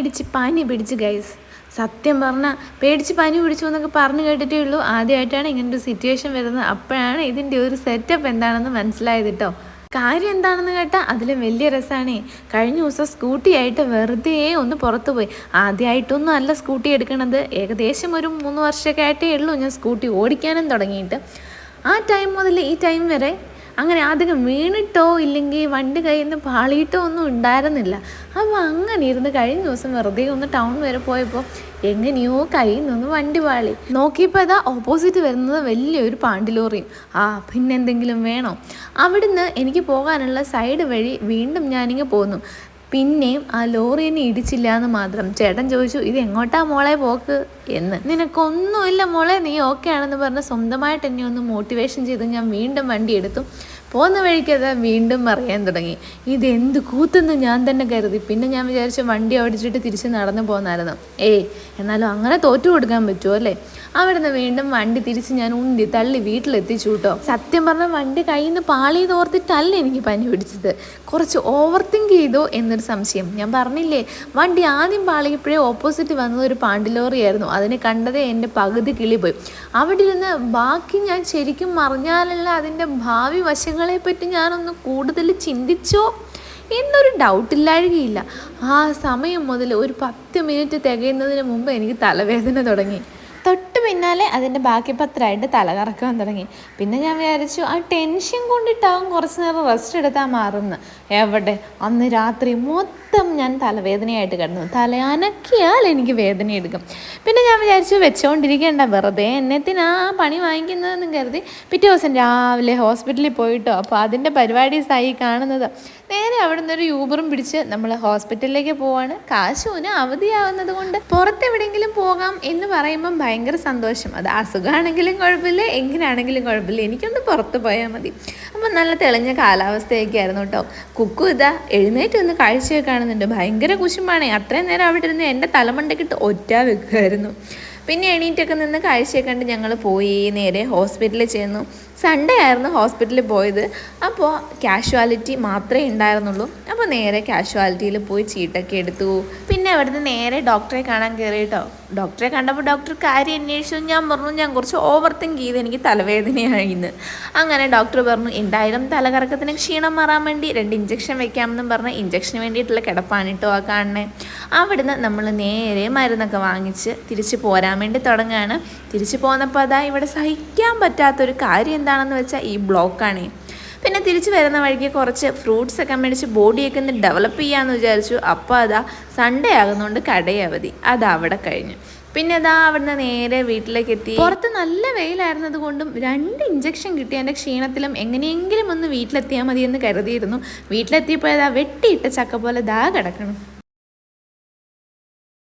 പേടിച്ച് പനി പിടിച്ച് ഗൈസ്. സത്യം പറഞ്ഞാൽ പേടിച്ച് പനി പിടിച്ചു എന്നൊക്കെ പറഞ്ഞു കേട്ടിട്ടേ ഉള്ളൂ. ആദ്യമായിട്ടാണ് ഇങ്ങനൊരു സിറ്റുവേഷൻ വരുന്നത്. അപ്പോഴാണ് ഇതിൻ്റെ ഒരു സെറ്റപ്പ് എന്താണെന്ന് മനസ്സിലായത് കേട്ടോ. കാര്യം എന്താണെന്ന് കേട്ടാൽ അതിലും വലിയ രസമാണേ. കഴിഞ്ഞ ദിവസം സ്കൂട്ടി ആയിട്ട് വെറുതെ ഒന്ന് പുറത്തു പോയി. ആദ്യമായിട്ടൊന്നും അല്ല സ്കൂട്ടി എടുക്കണത്. ഏകദേശം ഒരു 3 വർഷമൊക്കെ ആയിട്ടേ ഉള്ളൂ ഞാൻ സ്കൂട്ടി ഓടിക്കാനും തുടങ്ങിയിട്ട്. ആ ടൈം മുതൽ ഈ ടൈം വരെ അങ്ങനെ അധികം വീണിട്ടോ ഇല്ലെങ്കിൽ വണ്ടി കയ്യിൽ നിന്ന് പാളിയിട്ടോ ഒന്നും ഉണ്ടായിരുന്നില്ല. അപ്പോൾ അങ്ങനെ ഇരുന്ന് കഴിഞ്ഞ ദിവസം വെറുതെ ഒന്ന് ടൗൺ വരെ പോയപ്പോൾ എങ്ങനെയോ കയ്യിൽ നിന്ന് വണ്ടി പാളി. നോക്കിയപ്പോൾ അതാ ഓപ്പോസിറ്റ് വരുന്നത് വലിയൊരു പാണ്ടിലോറിയും. പിന്നെന്തെങ്കിലും വേണോ? അവിടുന്ന് എനിക്ക് പോകാനുള്ള സൈഡ് വഴി വീണ്ടും ഞാനിങ്ങ് പോന്നു. പിന്നെയും ആ ലോറിനെ ഇടിച്ചില്ല എന്ന് മാത്രം. ചേട്ടൻ ചോദിച്ചു, ഇത് എങ്ങോട്ടാ മോളെ പോക്ക് എന്ന്. നിനക്കൊന്നുമില്ല മോളെ, നീ ഓക്കെ ആണെന്ന് പറഞ്ഞ് സ്വന്തമായിട്ട് എന്നെ ഒന്ന് മോട്ടിവേഷൻ ചെയ്ത് ഞാൻ വീണ്ടും വണ്ടി എടുത്തു. പോകുന്ന വഴിക്കത് വീണ്ടും പറയാൻ തുടങ്ങി. ഇതെന്ത് കൂത്തെന്ന് ഞാൻ തന്നെ കരുതി. പിന്നെ ഞാൻ വിചാരിച്ചു വണ്ടി ഓടിച്ചിട്ട് തിരിച്ച് നടന്നു പോകുന്നായിരുന്നു. എന്നാലും അങ്ങനെ തോറ്റു കൊടുക്കാൻ പറ്റുമോ അല്ലേ? അവിടുന്ന് വീണ്ടും വണ്ടി തിരിച്ച് ഞാൻ ഉന്തി തള്ളി വീട്ടിലെത്തിച്ചു കേട്ടോ. സത്യം പറഞ്ഞാൽ വണ്ടി കയ്യിൽ നിന്ന് പാളിയത് ഓർത്തിട്ടല്ല എനിക്ക് പനി പിടിച്ചത്. കുറച്ച് ഓവർ തിങ്ക് ചെയ്തോ എന്നൊരു സംശയം. ഞാൻ പറഞ്ഞില്ലേ, വണ്ടി ആദ്യം പാളിയപ്പോഴേ ഓപ്പോസിറ്റ് വന്നത് ഒരു പാണ്ടിലോറിയായിരുന്നു. അതിനെ കണ്ടതേ എൻ്റെ പകുതി കിളി പോയി. അവിടെ ഇരുന്ന് ബാക്കി ഞാൻ ശരിക്കും മറിഞ്ഞാലല്ല അതിൻ്റെ ഭാവി വശങ്ങളെപ്പറ്റി ഞാനൊന്ന് കൂടുതൽ ചിന്തിച്ചോ എന്നൊരു ഡൗട്ടില്ലാഴുകയില്ല. ആ സമയം മുതൽ ഒരു 10 മിനിറ്റ് തികയുന്നതിന് മുമ്പ് എനിക്ക് തലവേദന തുടങ്ങി. തൊട്ട് പിന്നാലെ അതിൻ്റെ ബാക്കി പത്രമായിട്ട് തലകറക്കാൻ തുടങ്ങി. പിന്നെ ഞാൻ വിചാരിച്ചു ആ ടെൻഷൻ കൊണ്ടിട്ടാവും കുറച്ച് നേരം റെസ്റ്റ് എടുത്താൽ മാറുന്നു. എവിടെ, അന്ന് രാത്രി മൊത്തം ഞാൻ തലവേദനയായിട്ട് കിടന്നു. തല അനക്കിയാൽ എനിക്ക് വേദന എടുക്കും. പിന്നെ ഞാൻ വിചാരിച്ചു വെച്ചുകൊണ്ടിരിക്കേണ്ട, വെറുതെ എന്നത്തിനാ പണി വാങ്ങിക്കുന്നതെന്നും കരുതി പിറ്റേ ദിവസം രാവിലെ ഹോസ്പിറ്റലിൽ പോയിട്ടോ. അപ്പോൾ അതിൻ്റെ പരിപാടീസായി കാണുന്നത്. നേരെ അവിടെ നിന്നൊരു യൂബറും പിടിച്ച് നമ്മൾ ഹോസ്പിറ്റലിലേക്ക് പോവാണ്. കാശൂന് അവധിയാവുന്നത് കൊണ്ട് പുറത്തെവിടെയെങ്കിലും പോകാം എന്ന് പറയുമ്പം ഭയങ്കര സന്തോഷം. അത് അസുഖമാണെങ്കിലും കുഴപ്പമില്ല, എങ്ങനെയാണെങ്കിലും കുഴപ്പമില്ല, എനിക്കൊന്ന് പുറത്ത് പോയാൽ മതി. അപ്പം നല്ല തെളിഞ്ഞ കാലാവസ്ഥയൊക്കെ ആയിരുന്നു കേട്ടോ. കുക്കു ഇതാ എഴുന്നേറ്റ് ഒന്ന് കാഴ്ചയൊക്കെ കാണുന്നുണ്ട്. ഭയങ്കര കുശുമ്പാണേ. അത്രയും നേരം അവിടെ ഇരുന്ന് എൻ്റെ തലമണ്ടക്കിട്ട് ഒറ്റ വെക്കുമായിരുന്നു. പിന്നെ എണീറ്റൊക്കെ നിന്ന് കാഴ്ചയൊക്കെ കണ്ട് ഞങ്ങൾ പോയി നേരെ ഹോസ്പിറ്റലിൽ ചെന്നു. സൺഡേ ആയിരുന്നു ഹോസ്പിറ്റലിൽ പോയത്. അപ്പോൾ കാഷ്വാലിറ്റി മാത്രമേ ഉണ്ടായിരുന്നുള്ളൂ. അപ്പോൾ നേരെ കാഷ്വാലിറ്റിയിൽ പോയി ചീട്ടൊക്കെ എടുത്തു. പിന്നെ അവിടുന്ന് നേരെ ഡോക്ടറെ കാണാൻ കയറി കേട്ടോ. ഡോക്ടറെ കണ്ടപ്പോൾ ഡോക്ടർ കാര്യം അന്വേഷിച്ചു. ഞാൻ പറഞ്ഞു ഞാൻ കുറച്ച് ഓവർ തിങ്ക് ചെയ്ത് എനിക്ക് തലവേദനയായിന്ന്. അങ്ങനെ ഡോക്ടർ പറഞ്ഞു എന്തായാലും തലകറക്കത്തിന് ക്ഷീണം മാറാൻ വേണ്ടി 2 ഇഞ്ചക്ഷൻ വെക്കാമെന്നും പറഞ്ഞ് ഇഞ്ചക്ഷന് വേണ്ടിയിട്ടുള്ള കിടപ്പാണ് കേട്ടോ ആ കാണണേ. അവിടുന്ന് നമ്മൾ നേരെ മരുന്നൊക്കെ വാങ്ങിച്ച് തിരിച്ച് പോരാൻ വേണ്ടി തുടങ്ങുകയാണ്. തിരിച്ച് പോന്നപ്പോൾ അതാ ഇവിടെ സഹിക്കാൻ പറ്റാത്തൊരു കാര്യം എന്താണെന്ന് വെച്ചാൽ ഈ ബ്ലോക്കാണ്. പിന്നെ തിരിച്ച് വരുന്ന വഴിക്ക് കുറച്ച് ഫ്രൂട്ട്സൊക്കെ മേടിച്ച് ബോഡിയൊക്കെ ഒന്ന് ഡെവലപ്പ് ചെയ്യാമെന്ന് വിചാരിച്ചു. അപ്പോൾ അതാ സൺഡേ ആകുന്നതുകൊണ്ട് കടയവധി. അതവിടെ കഴിഞ്ഞു. പിന്നെ അതാ അവിടുന്ന് നേരെ വീട്ടിലേക്ക് എത്തി. പുറത്ത് നല്ല വെയിലായിരുന്നത് കൊണ്ടും 2 ഇഞ്ചക്ഷൻ കിട്ടിയ എൻ്റെ ക്ഷീണത്തിലും എങ്ങനെയെങ്കിലും ഒന്ന് വീട്ടിലെത്തിയാൽ മതിയെന്ന് കരുതിയിരുന്നു. വീട്ടിലെത്തിയപ്പോൾ അതാ വെട്ടിയിട്ട ചക്ക പോലെ ദാ കിടക്കണം.